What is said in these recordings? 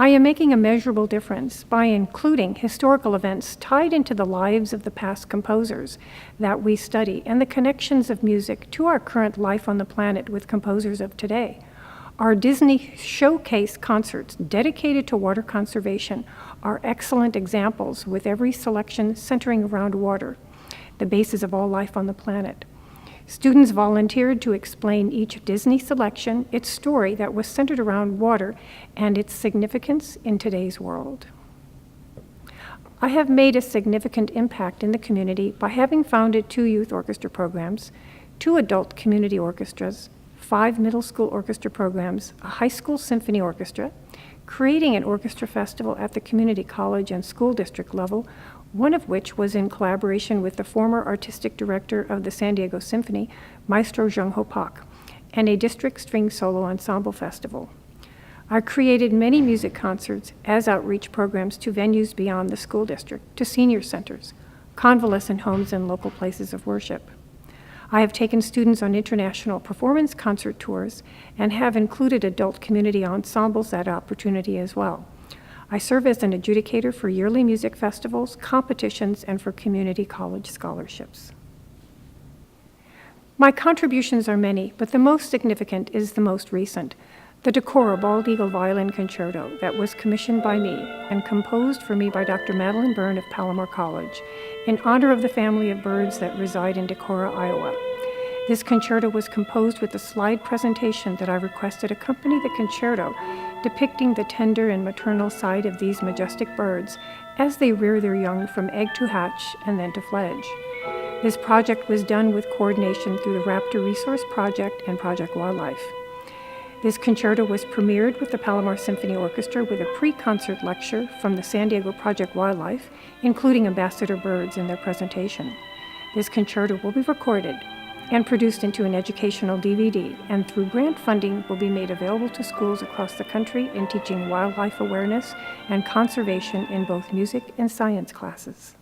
I am making a measurable difference by including historical events tied into the lives of the past composers that we study and the connections of music to our current life on the planet with composers of today. Our Disney showcase concerts dedicated to water conservation are excellent examples, with every selection centering around water, the basis of all life on the planet. Students volunteered to explain each Disney selection, its story that was centered around water and its significance in today's world. I have made a significant impact in the community by having founded 2 youth orchestra programs, 2 adult community orchestras, 5 middle school orchestra programs, a high school symphony orchestra, creating an orchestra festival at the community college and school district level, one of which was in collaboration with the former artistic director of the San Diego Symphony, Maestro Jung Ho Pak, and a district string solo ensemble festival. I created many music concerts as outreach programs to venues beyond the school district, to senior centers, convalescent homes, and local places of worship. I have taken students on international performance concert tours and have included adult community ensembles at opportunity as well. I serve as an adjudicator for yearly music festivals, competitions, and for community college scholarships. My contributions are many, but the most significant is the most recent, the Decora Bald Eagle Violin Concerto that was commissioned by me and composed for me by Dr. Madeline Byrne of Palomar College in honor of the family of birds that reside in Decorah, Iowa. This concerto was composed with a slide presentation that I requested accompany the concerto, depicting the tender and maternal side of these majestic birds as they rear their young from egg to hatch and then to fledge. This project was done with coordination through the Raptor Resource Project and Project Wildlife. This concerto was premiered with the Palomar Symphony Orchestra with a pre-concert lecture from the San Diego Project Wildlife, including ambassador birds in their presentation. This concerto will be recorded and produced into an educational DVD, and through grant funding will be made available to schools across the country in teaching wildlife awareness and conservation in both music and science classes.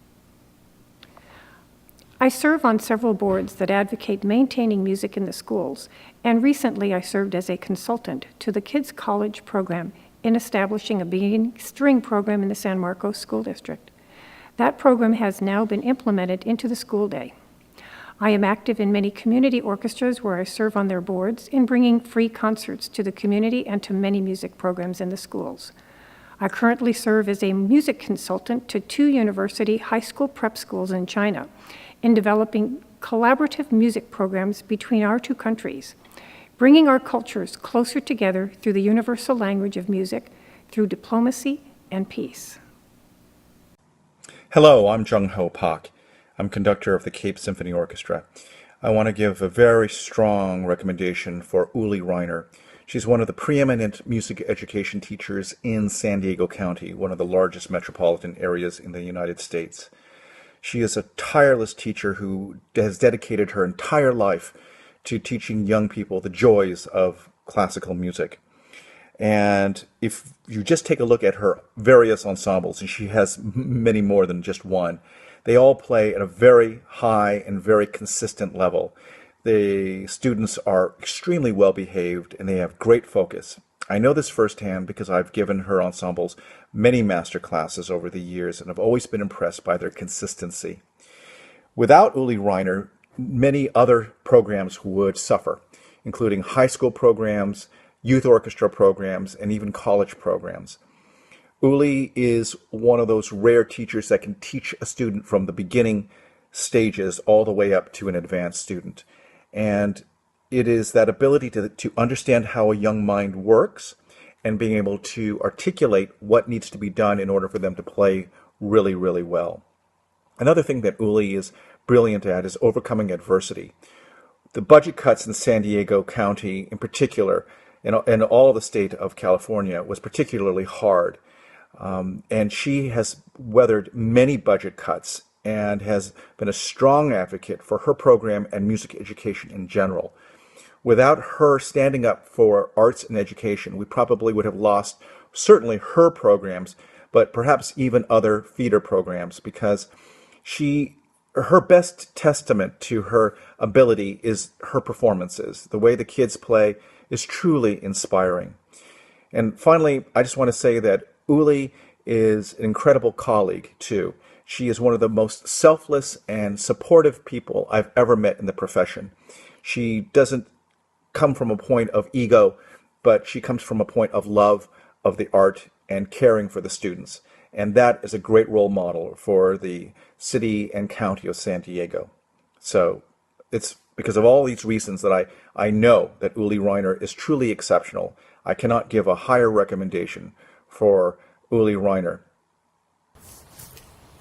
I serve on several boards that advocate maintaining music in the schools, and recently I served as a consultant to the Kids College program in establishing a beginning string program in the San Marcos School District. That program has now been implemented into the school day. I am active in many community orchestras where I serve on their boards in bringing free concerts to the community and to many music programs in the schools. I currently serve as a music consultant to 2 university high school prep schools in China in developing collaborative music programs between our 2 countries, bringing our cultures closer together through the universal language of music, through diplomacy and peace. Hello, I'm Jung Ho Pak. I'm conductor of the Cape Symphony Orchestra. I want to give a very strong recommendation for Ulli Reiner. She's one of the preeminent music education teachers in San Diego County, one of the largest metropolitan areas in the United States. She is a tireless teacher who has dedicated her entire life to teaching young people the joys of classical music. And if you just take a look at her various ensembles, and she has many more than just one, they all play at a very high and very consistent level. The students are extremely well behaved and they have great focus. I know this firsthand because I've given her ensembles many master classes over the years and have always been impressed by their consistency. Without Ulli Reiner, many other programs would suffer, including high school programs, youth orchestra programs, and even college programs. Ulli is one of those rare teachers that can teach a student from the beginning stages all the way up to an advanced student. And it is that ability to understand how a young mind works and being able to articulate what needs to be done in order for them to play really, really well. Another thing that Ulli is brilliant at is overcoming adversity. The budget cuts in San Diego County in particular, and all of the state of California, was particularly hard. And she has weathered many budget cuts and has been a strong advocate for her program and music education in general. Without her standing up for arts and education, we probably would have lost certainly her programs, but perhaps even other feeder programs, because her best testament to her ability is her performances. The way the kids play is truly inspiring. And finally, I just want to say that Ulli is an incredible colleague, too. She is one of the most selfless and supportive people I've ever met in the profession. She doesn't come from a point of ego, but she comes from a point of love of the art and caring for the students. And that is a great role model for the city and county of San Diego. So it's because of all these reasons that I know that Ulli Reiner is truly exceptional. I cannot give a higher recommendation for Ulli Reiner.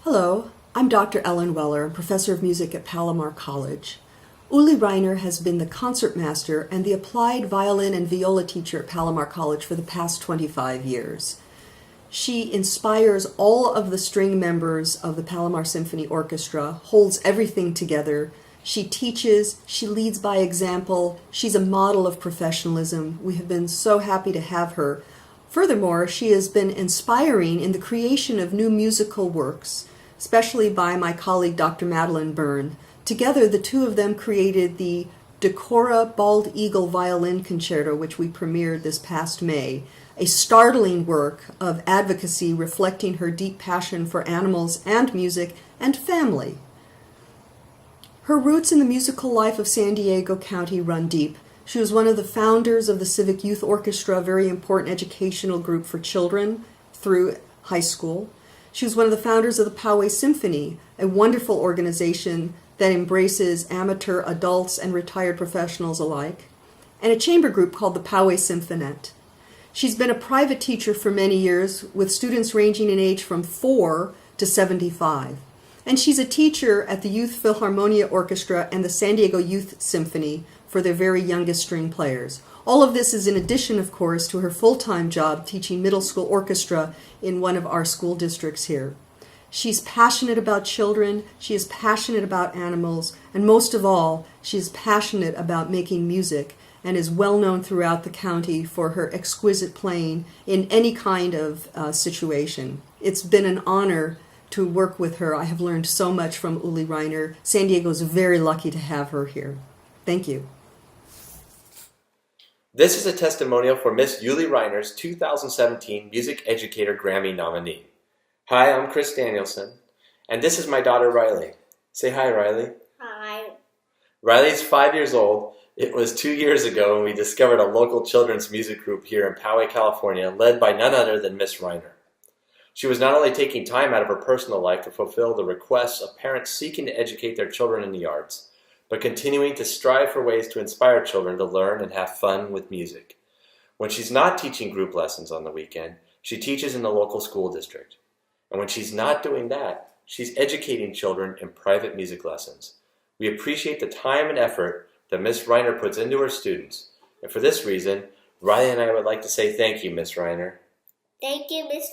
Hello, I'm Dr. Ellen Weller, professor of music at Palomar College. Ulli Reiner has been the concertmaster and the applied violin and viola teacher at Palomar College for the past 25 years. She inspires all of the string members of the Palomar Symphony Orchestra, holds everything together. She teaches, she leads by example, she's a model of professionalism. We have been so happy to have her. Furthermore, she has been inspiring in the creation of new musical works, especially by my colleague Dr. Madeline Byrne. Together, the two of them created the Decora Bald Eagle Violin Concerto, which we premiered this past May, a startling work of advocacy reflecting her deep passion for animals and music and family. Her roots in the musical life of San Diego County run deep. She was one of the founders of the Civic Youth Orchestra, a very important educational group for children through high school. She was one of the founders of the Poway Symphony, a wonderful organization that embraces amateur adults and retired professionals alike, and a chamber group called the Poway Symphonette. She's been a private teacher for many years, with students ranging in age from 4 to 75. And she's a teacher at the Youth Philharmonia Orchestra and the San Diego Youth Symphony for their very youngest string players. All of this is in addition, of course, to her full-time job teaching middle school orchestra in one of our school districts here. She's passionate about children, she is passionate about animals, and most of all, she is passionate about making music and is well known throughout the county for her exquisite playing in any kind of situation. It's been an honor to work with her. I have learned so much from Ulli Reiner. San Diego is very lucky to have her here. Thank you. This is a testimonial for Miss Ulli Reiner's 2017 Music Educator Grammy nominee. Hi, I'm Chris Danielson, and this is my daughter Riley. Say hi, Riley. Hi. Riley's 5 years old. It was 2 years ago when we discovered a local children's music group here in Poway, California, led by none other than Miss Reiner. She was not only taking time out of her personal life to fulfill the requests of parents seeking to educate their children in the arts, but continuing to strive for ways to inspire children to learn and have fun with music. When she's not teaching group lessons on the weekend, she teaches in the local school district. And when she's not doing that, she's educating children in private music lessons. We appreciate the time and effort that Miss Reiner puts into her students. And for this reason, Riley and I would like to say thank you, Miss Reiner. Thank you, Miss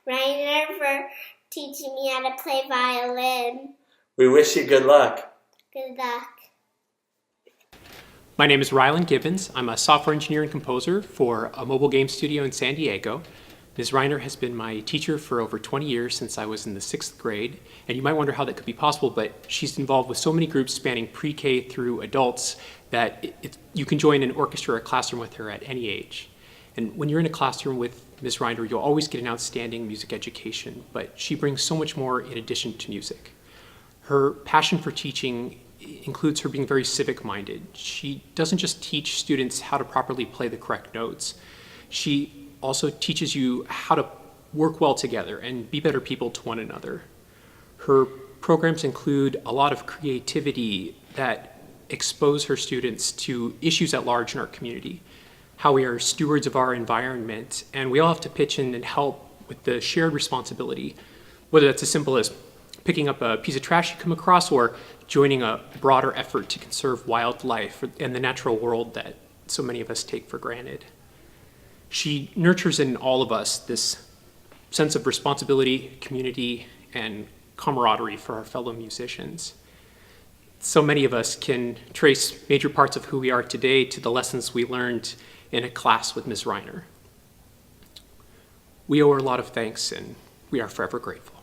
Reiner, for teaching me how to play violin. We wish you good luck. Good luck. My name is Rylan Gibbons. I'm a software engineer and composer for a mobile game studio in San Diego. Ms. Reiner has been my teacher for over 20 years since I was in the 6th grade, and you might wonder how that could be possible, but she's involved with so many groups spanning pre-K through adults that you can join an orchestra or a classroom with her at any age. And when you're in a classroom with Ms. Reiner, you'll always get an outstanding music education, but she brings so much more in addition to music. Her passion for teaching includes her being very civic-minded. She doesn't just teach students how to properly play the correct notes. She also teaches you how to work well together and be better people to one another. Her programs include a lot of creativity that expose her students to issues at large in our community, how we are stewards of our environment, and we all have to pitch in and help with the shared responsibility, whether that's as simple as picking up a piece of trash you come across or joining a broader effort to conserve wildlife and the natural world that so many of us take for granted. She nurtures in all of us this sense of responsibility, community, and camaraderie for our fellow musicians. So many of us can trace major parts of who we are today to the lessons we learned in a class with Ms. Reiner. We owe her a lot of thanks, and we are forever grateful.